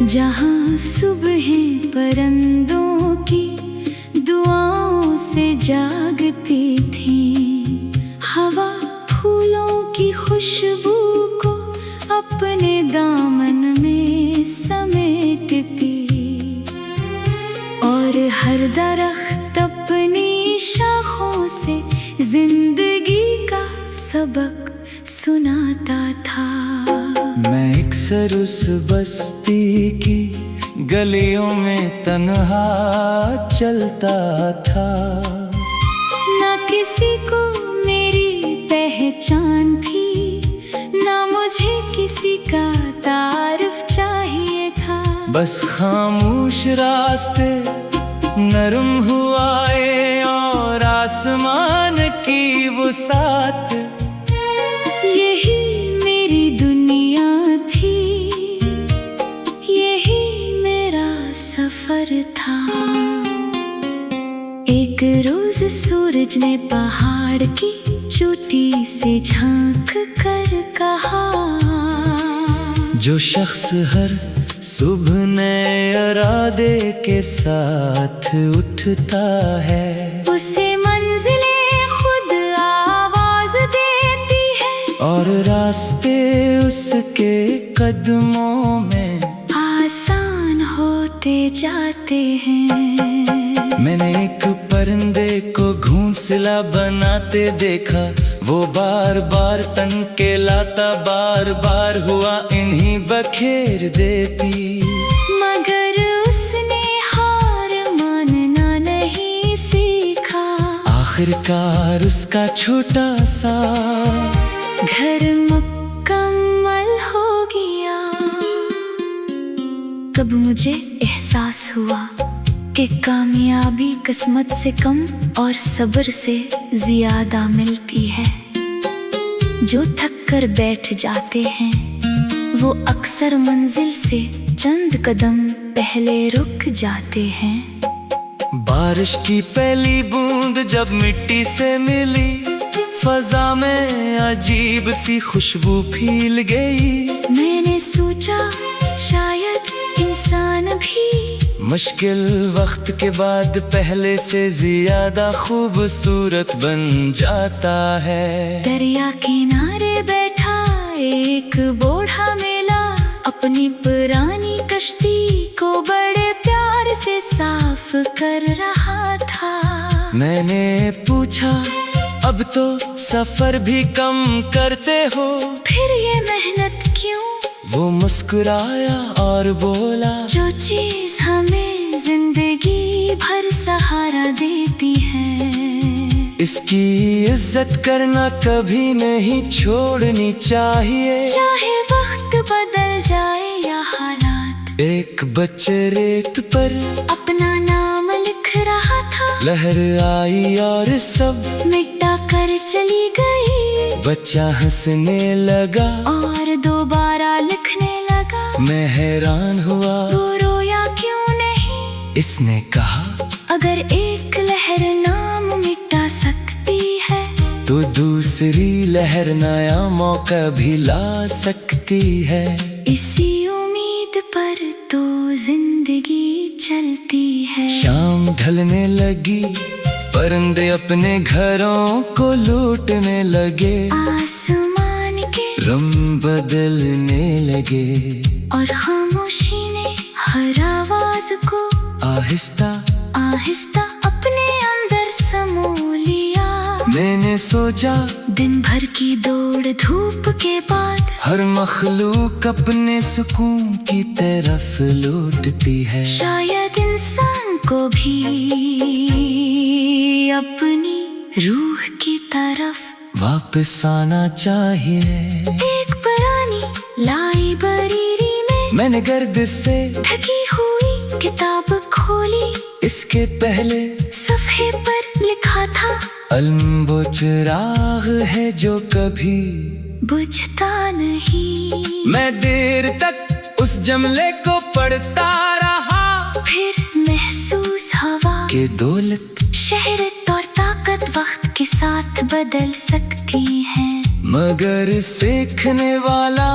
जहाँ सुबहें परिंदों की दुआओं से जागती थी, हवा फूलों की खुशबू को अपने दामन में समेटती, और हर दरख्त अपनी शाखों से जिंदगी का सबक सुनाता था। मैं अक्सर उस बस्ती की गलियों में तन्हा चलता था। ना किसी को मेरी पहचान थी, ना मुझे किसी का तारुफ चाहिए था। बस खामोश रास्ते, नरम हवाएं और आसमान की वो साथ, यही मेरी दुनिया थी, यही मेरा सफर था। एक रोज सूरज ने पहाड़ की चोटी से झांक कर कहा, जो शख्स हर सुबह नए इरादे के साथ उठता है, उसे मंजिलें खुद आवाज देती है, और रास्ते उसके कदमों में आसान होते जाते हैं। मैंने एक परिंदे को घोंसला बनाते देखा, वो बार बार तन के लाता, बार बार हुआ इन्हीं बखेर देती। मगर उसने हार मानना नहीं सीखा, आखिरकार उसका छोटा सा घर मुकम्मल हो गया। कब मुझे एहसास हुआ कि कामयाबी किस्मत से कम और सब्र से ज्यादा मिलती है। जो थक कर बैठ जाते हैं, वो अक्सर मंजिल से चंद कदम पहले रुक जाते हैं। बारिश की पहली बूंद जब मिट्टी से मिली, फजा में अजीब सी खुशबू फैल गई। मैंने सोचा शायद इंसान भी मुश्किल वक्त के बाद पहले से ज्यादा खूबसूरत बन जाता है। दरिया किनारे बैठा एक बूढ़ा मेला, अपनी पुरानी कश्ती को बड़े प्यार से साफ कर रहा था। मैंने पूछा, अब तो सफर भी कम करते हो, फिर ये मेहनत क्यों? वो मुस्कुराया और बोला, जो चीज हमें जिंदगी भर सहारा देती है, इसकी इज्जत करना कभी नहीं छोड़नी चाहिए। चाहे वक्त बदल जाए या हालात। एक बच्चे रेत पर अपना नाम लिख रहा था, लहर आई और सब मिटा कर चली गई। बच्चा हंसने लगा और दोबारा लिखने लगा। मैं हैरान हुआ, वो रोया क्यों नहीं? इसने कहा, अगर एक लहर नाम मिटा सकती है, तो दूसरी लहर नया मौका भी ला सकती है। इसी उम्मीद पर तो जिंदगी चलती है। शाम ढलने लगी, परिंदे अपने घरों को लूटने लगे। आसमान के रंग बदलने लगे, और खामोशी ने हर आवाज को आहिस्ता आहिस्ता अपने अंदर समो लिया। मैंने सोचा, दिन भर की दौड़ धूप के बाद हर मखलूक अपने सुकून की तरफ लौटती है। शायद इंसान को भी अपनी रूह की तरफ वापस आना चाहिए। एक पुरानी लाइब्रेरी में मैंने गर्द से ढकी हुई किताब खोली। इसके पहले सफ़े पर लिखा था, अलम वो चिराग है जो कभी बुझता नहीं। मैं देर तक उस जमले को पढ़ता रहा, फिर महसूस हवा कि दौलत, शहरत और ताकत वक्त के साथ बदल सकती हैं। मगर सीखने वाला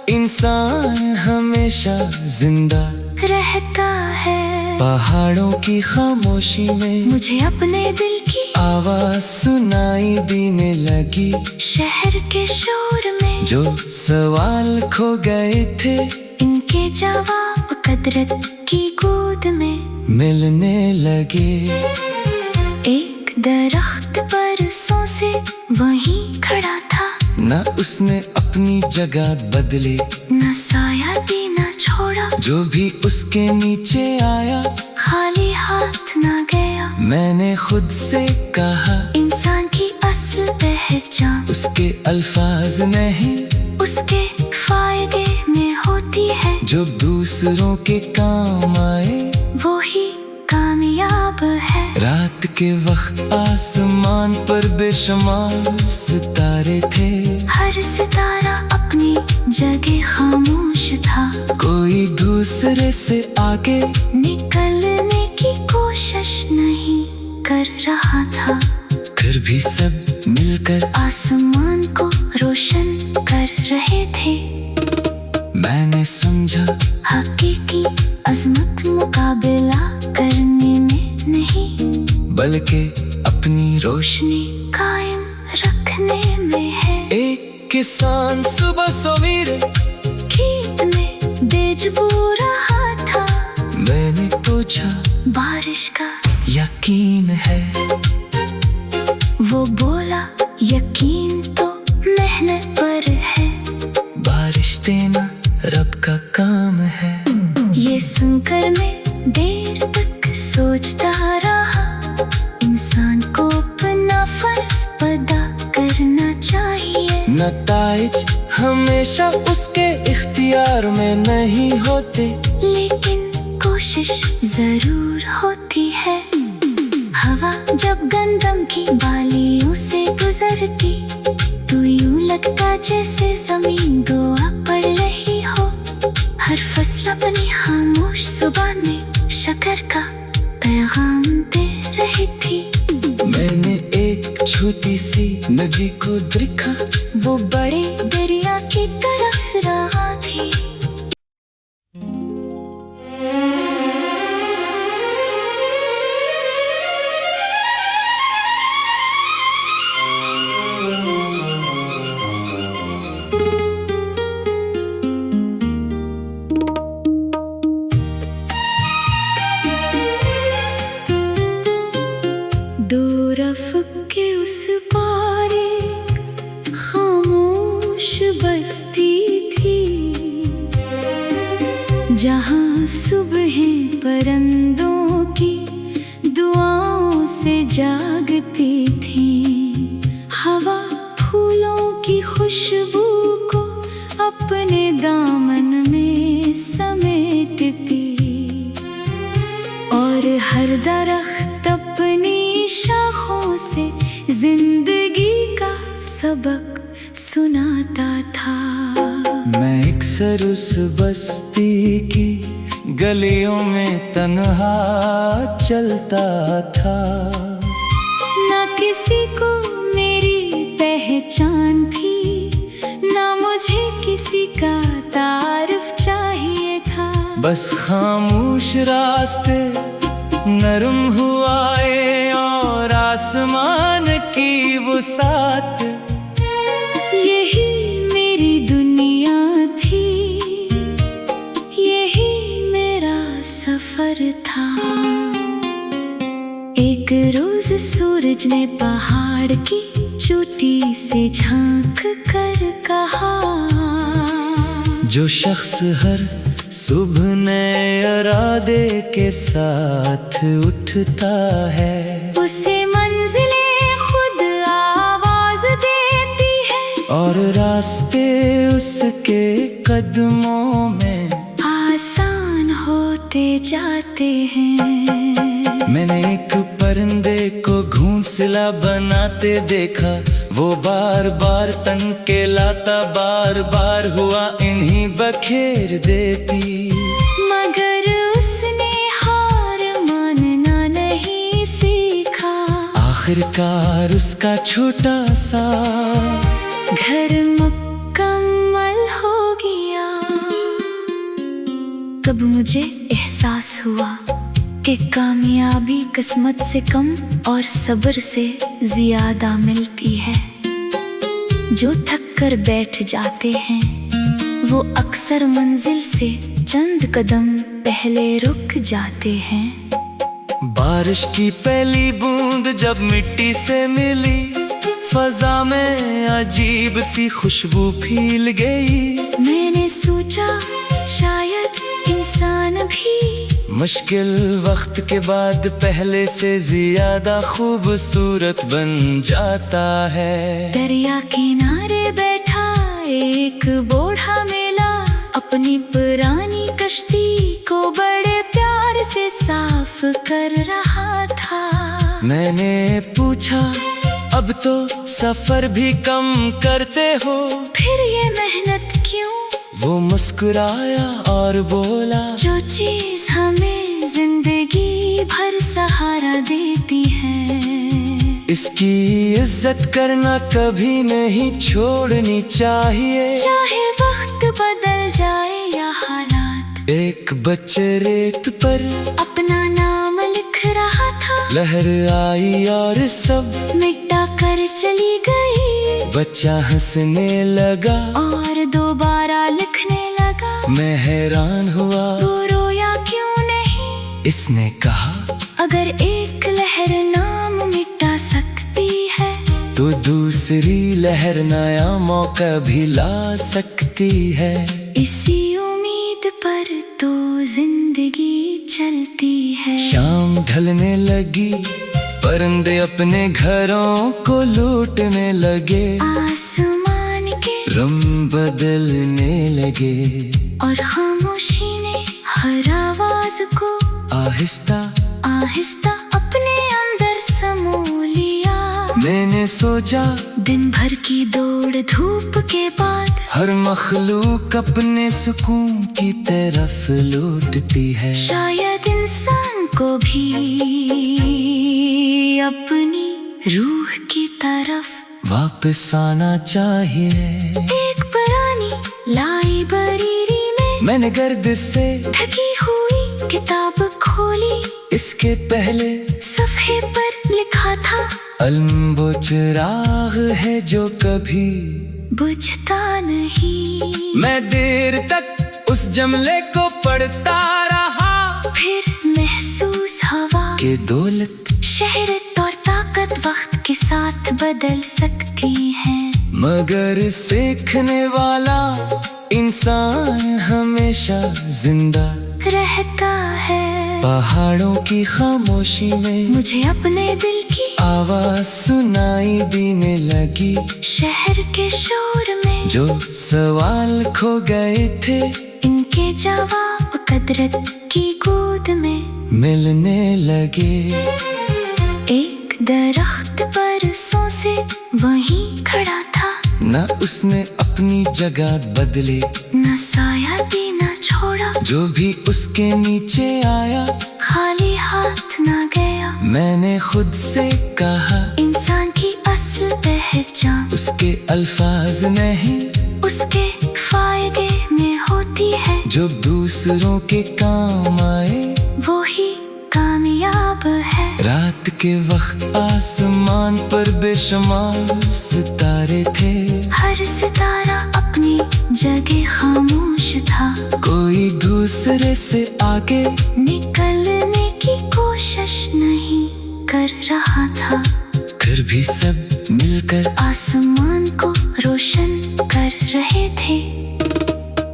इंसान हमेशा हमेशा जिंदा रहता है। पहाड़ों की खामोशी में मुझे अपने दिल की आवाज सुनाई देने लगी। शहर के शोर में जो सवाल खो गए थे, इनके जवाब कुदरत की गोद में मिलने लगे। एक दरख्त बरसों से वहीं खड़ा था, न उसने अपनी जगह बदली, न साया देना छोड़ा। जो भी उसके नीचे आया खाली हाथ न गया। मैंने खुद से कहा, इंसान की असल पहचान उसके अल्फाज नहीं, उसके फायदे में होती है। जो दूसरों के काम आए वो ही कामयाब है। रात के वक्त आसमान पर बेशुमार सितारे थे। हर सितारा अपनी जगह खामोश था। कोई दूसरे से आगे निकलने की कोशिश नहीं कर रहा था। फिर भी सब मिलकर आसमान को रोशन कर रहे थे। मैंने समझा, हकीकी अजमत मुकाबला करने में नहीं, बल्कि अपनी रोशनी कायम रखने में है। एक किसान सुबह सवेरे खेत में बीज बो रहा था। मैंने पूछा, बारिश का यकीन है? वो बोला, यकीन तो मेहनत पर है। बारिश देना रब का काम है। ये सुनकर मैं देर तक सोचता रहा, इंसान को अपना फर्ज अदा करना चाहिए। नताइज हमेशा उसके इख्तियार में नहीं होते, लेकिन कोशिश जरूर होती है। हवा जब गंदम की बालियों से गुजरती, तो यूं लगता जैसे जमीन दुआ पढ़ रही हो। हर फसल अपनी खामोश जुबान में शक्कर का पैगाम दे रही थी। मैंने एक छोटी सी नदी को देखा, वो बड़े दरिया की तरफ रहा थी। दो रफ़ के उस पार एक खामोश बस्ती थी, जहाँ सुबहें परंदों की दुआओं से जागती थी। हवा फूलों की खुशबू को अपने दामन में समेटती, और हर दरख्त अपनी शाखों से जिंदगी का सबक सुनाता था। मैं अक्सर उस बस्ती की गलियों में तन्हा चलता था। ना किसी को मेरी पहचान थी, ना मुझे किसी का तारुफ चाहिए था। बस खामोश रास्ते, नरम हुआएं और आसमान की वुसात, यही मेरी दुनिया थी, यही मेरा सफर था। एक रोज सूरज ने पहाड़ की चोटी से झांक कर कहा, जो शख्स हर सुबह नए इरादे के साथ उठता है, उसे मंजिले खुद आवाज देती है, और रास्ते उसके कदमों में आसान होते जाते हैं। मैंने एक परिंदे को घोंसला बनाते देखा, वो बार बार तन के लाता, बार बार हुआ इन्हीं बखेर देती। मगर उसने हार मानना नहीं सीखा। आखिरकार उसका छोटा सा घर मुकम्मल हो गया। तब मुझे एहसास हुआ कि कामयाबी किस्मत से कम और सब्र से ज्यादा मिलती है। जो थक कर बैठ जाते हैं वो अक्सर मंजिल से चंद कदम पहले रुक जाते हैं। बारिश की पहली बूंद जब मिट्टी से मिली, फजा में अजीब सी खुशबू फैल गई। मैंने सोचा शायद इंसान भी मुश्किल वक्त के बाद पहले से ज्यादा खूबसूरत बन जाता है। दरिया किनारे बैठा एक बूढ़ा मेला अपनी पुरानी कश्ती को बड़े प्यार से साफ कर रहा था। मैंने पूछा, अब तो सफर भी कम करते हो, फिर ये मेहनत क्यों? वो मुस्कुराया और बोला, जो चीज हमें जिंदगी भर सहारा देती है, इसकी इज्जत करना कभी नहीं छोड़नी चाहिए। चाहे वक्त बदल जाए या हालात। एक बच्चे रेत पर अपना नाम लिख रहा था, लहर आई और सब मिटा कर चली गई। बच्चा हंसने लगा और दोबारा लिखने लगा। मैं हैरान हुआ, वो रोया क्यों नहीं? इसने कहा, अगर एक लहर नाम मिटा सकती है तो दूसरी लहर नया मौका भी ला सकती है। इसी उम्मीद पर तो जिंदगी चलती है। शाम ढलने लगी, परिंदे अपने घरों को लूटने लगे। आसमान के रंग बदलने लगे और खामोशी ने हर आवाज को आहिस्ता आहिस्ता अपने अंदर समो लिया। मैंने सोचा, दिन भर की दौड़ धूप के बाद हर मखलूक अपने सुकून की तरफ लौटती है। शायद इंसान को भी अपनी रूह की तरफ वापस आना चाहिए। एक पुरानी लाइब्रेरी में मैंने गर्द से थकी हुई किताब खोली। इसके पहले सफ़े पर लिखा था, अलम वो चिराग है जो कभी बुझता नहीं। मैं देर तक उस जमले को पढ़ता रहा, फिर महसूस हवा कि दौलत, शहरत और ताकत वक्त के साथ बदल सकती है, मगर सीखने वाला इंसान हमेशा जिंदा रहता है। पहाड़ों की खामोशी में मुझे अपने दिल की आवाज सुनाई देने लगी। शहर के शोर में जो सवाल खो गए थे, इनके जवाब कुदरत की गोद में मिलने लगे। एक दरख्त बरसों से वहीं खड़ा था, न उसने अपनी जगह बदली, न साया देना छोड़ा। जो भी उसके नीचे आया खाली हाथ न गया। मैंने खुद से कहा, इंसान की असल पहचान उसके अल्फाज नहीं, उसके फायदे में होती है। जो दूसरों के काम आए वो ही कामयाब है। रात के वक्त आसमान पर बेशुमार सितारे थे, हर सितारा अपनी जगह खामोश था। कोई दूसरे से आगे निकलने की कोशिश नहीं कर रहा था, फिर भी सब मिलकर आसमान को रोशन कर रहे थे।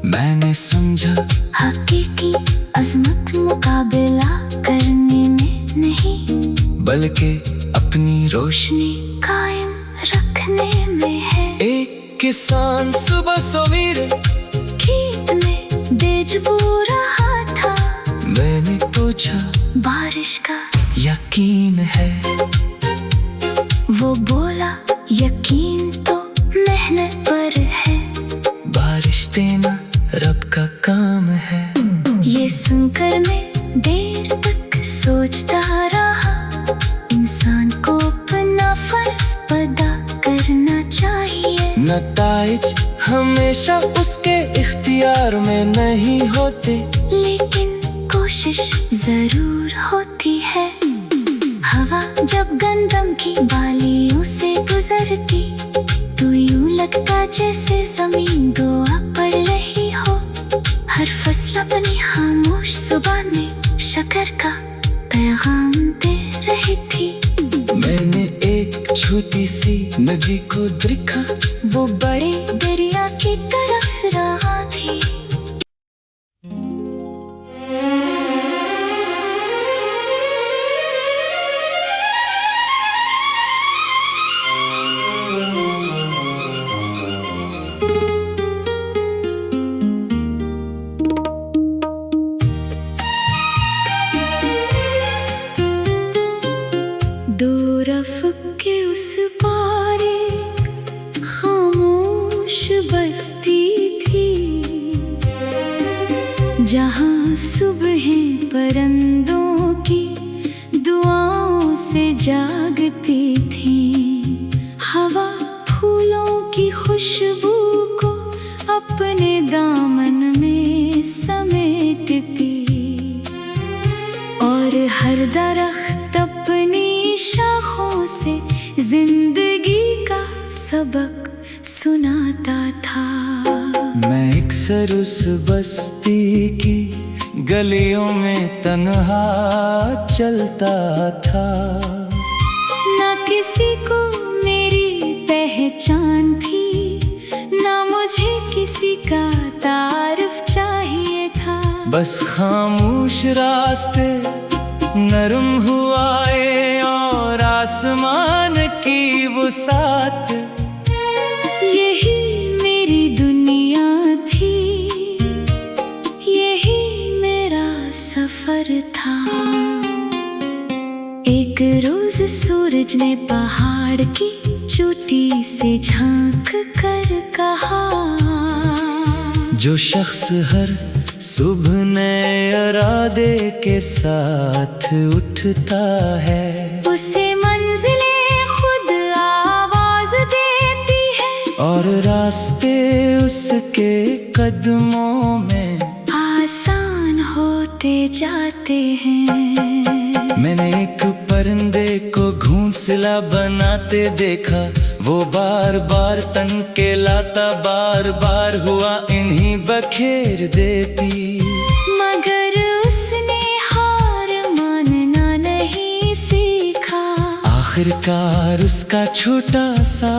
मैंने समझा, हकीकी अजमत मुकाबला करने में नहीं, बल्कि अपनी रोशनी कायम रखने में है। एक किसान सुबह सवेरे खेत में बीज बो रहा था। मैंने पूछा, बारिश का यकीन है? वो बोला, यकीन तो मेहनत पर है। बारिश देना रब का काम है। ये सुनकर मैं देर तक सोचता रहा, इंसान को अपना फर्ज अदा करना चाहिए। नताइज हमेशा उसके इख्तियार इख्तियार में नहीं होते, लेकिन कोशिश जरूर होती है। हवा जब गंदम की बालियों से गुजरती, तो यूं लगता जैसे जमीन दुआ पढ़ रही हो। हर फसल अपनी खामोश जुबान में शक्कर का पैगाम दे रही थी। मैंने एक छोटी सी नदी को देखा, वो बड़े दरिया की तरफ रहा थी। दो रफ़ के उस पार एक खामोश बस्ती थी, जहाँ सुबहें परिंदों की दुआओं से जागती थी। हवा फूलों की खुशबू को अपने दामन में समेटती, और हर दरख्त अपनी शाखों से जिंदगी का सबक सुनाता था। मैं अक्सर उस बस्ती की गलियों में तन्हा चलता था। ना किसी को मेरी पहचान थी, ना मुझे किसी का तारुफ चाहिए था। बस खामोश रास्ते, नरम हुआएं और आसमान की वुसात, यही मेरी दुनिया थी, यही मेरा सफर था। एक रोज सूरज ने पहाड़ की चोटी से झांक कर कहा, जो शख्स हर सुबह नए इरादे के साथ उठता है, उसे मंजिलें खुद आवाज देती है, और रास्ते उसके कदमों में आसान होते जाते हैं। मैंने एक परिंदे को घोंसला बनाते देखा, वो बार बार तन के लाता, बार बार हुआ इन्हीं बखेर देती। मगर उसने हार मानना नहीं सीखा, आखिरकार उसका छोटा सा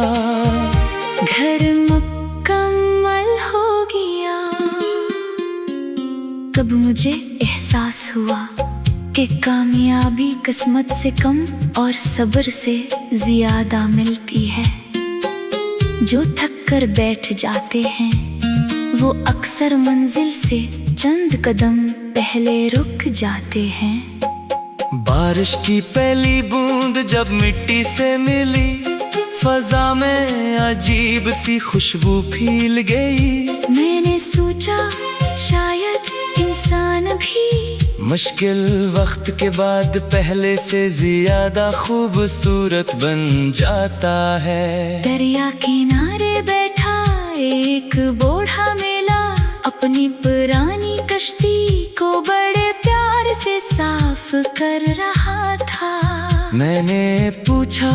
घर मुकम्मल हो गया। तब मुझे एहसास हुआ कि कामयाबी किस्मत से कम और सब्र से ज्यादा मिलती है। जो थक कर बैठ जाते हैं, वो अक्सर मंजिल से चंद कदम पहले रुक जाते हैं। बारिश की पहली बूंद जब मिट्टी से मिली, फजा में अजीब सी खुशबू फैल गई। मैंने सोचा शायद इंसान भी मुश्किल वक्त के बाद पहले से ज्यादा खूबसूरत बन जाता है। दरिया किनारे बैठा एक बूढ़ा मेला, अपनी पुरानी कश्ती को बड़े प्यार से साफ कर रहा था। मैंने पूछा,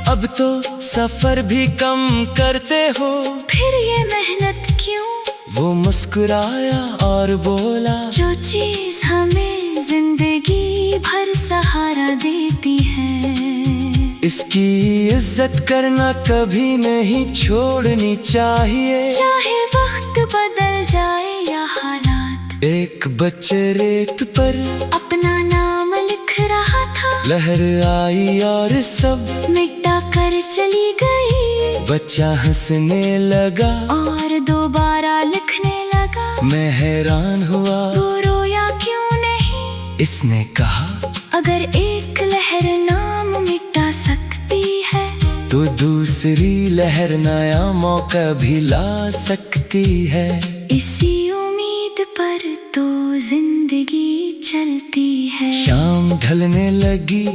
अब तो सफर भी कम करते हो, फिर ये मेहनत क्यों? वो मुस्कुराया और बोला, जो चीज हमें जिंदगी भर सहारा देती है, इसकी इज्जत करना कभी नहीं छोड़नी चाहिए। चाहे वक्त बदल जाए या हालात। एक बच्चे रेत पर अपना नाम लिख रहा था, लहर आई और सब मिटा कर चली गई। बच्चा हंसने लगा और दोबारा लिखने लगा। मैं हैरान हुआ, वो रोया क्यों नहीं? इसने कहा, अगर एक लहर नाम मिटा सकती है, तो दूसरी लहर नया मौका भी ला सकती है। इसी उम्मीद पर तो जिंदगी चलती है। शाम ढलने लगी,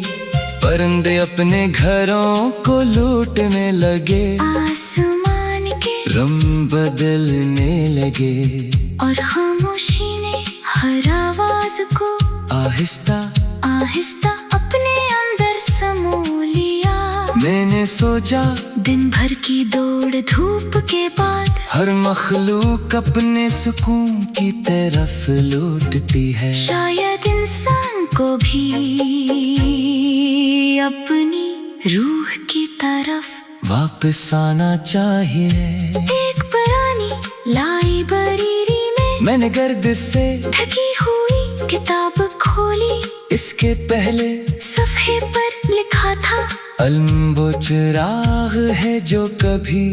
परिंदे अपने घरों को लूटने लगे। आसमान के रंग बदलने लगे और खामोशी ने हर आवाज को आहिस्ता आहिस्ता अपने अंदर समो लिया। मैंने सोचा दिन भर की दौड़ धूप के बाद हर मखलूक अपने सुकून की तरफ लौटती है। शायद इंसान को भी अपनी रूह की तरफ वापस आना चाहिए। एक पुरानी लाइब्रेरी में मैंने गर्द से ढकी हुई किताब खोली। इसके पहले सफ़े पर लिखा था, अलम वो चिराग है जो कभी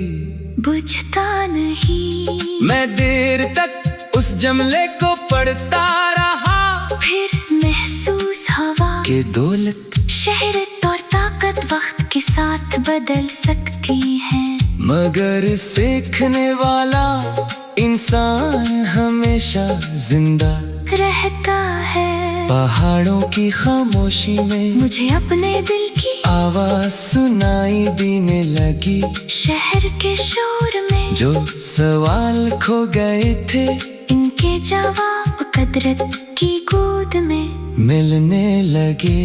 बुझता नहीं। मैं देर तक उस जमले को पढ़ता रहा। फिर महसूस हवा के दौलत शहरत और ताकत वक्त के साथ बदल सकती हैं, मगर सीखने वाला इंसान हमेशा जिंदा रहता है। पहाड़ों की खामोशी में मुझे अपने दिल की आवाज सुनाई देने लगी। शहर के शोर में जो सवाल खो गए थे इनके जवाब कुदरत की गोद में मिलने लगे।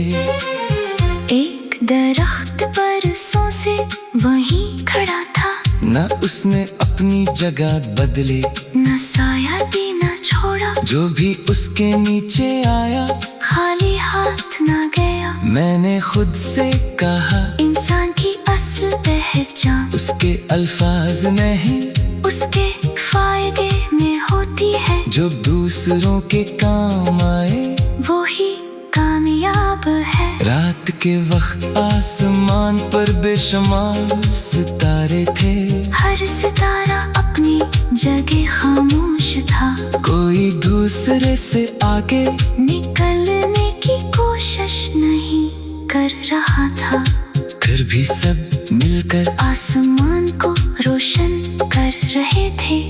एक दरख्त बरसों से वहीं खड़ा था, न उसने अपनी जगह बदली, न साया देना छोड़ा। जो भी उसके नीचे आया खाली हाथ न गया। मैंने खुद से कहा इंसान की असल पहचान उसके अल्फाज नहीं, उसके फायदे में होती है। जो दूसरों के काम आए वो ही कामयाब है। रात के वक्त आसमान पर बेशुमार सितारे थे। हर सितारा अपनी जगह खामोश था। कोई दूसरे से आगे निकलने की कोशिश नहीं कर रहा था, फिर भी सब मिलकर आसमान को रोशन कर रहे थे।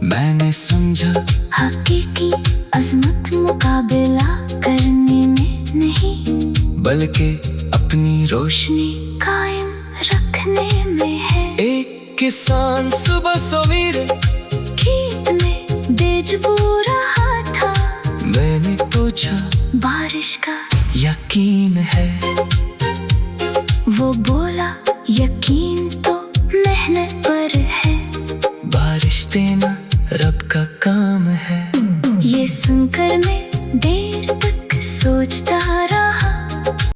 मैंने समझा हकीकी अजमत मुकाबला करने में नहीं, बल्कि अपनी रोशनी कायम रखने में है। एक किसान सुबह सवेरे खेत में बीज बो रहा था। मैंने पूछा बारिश का यकीन है? वो बोला यकीन तो मेहनत पर है। बारिश देना रब का काम है। ये सुनकर मैं देर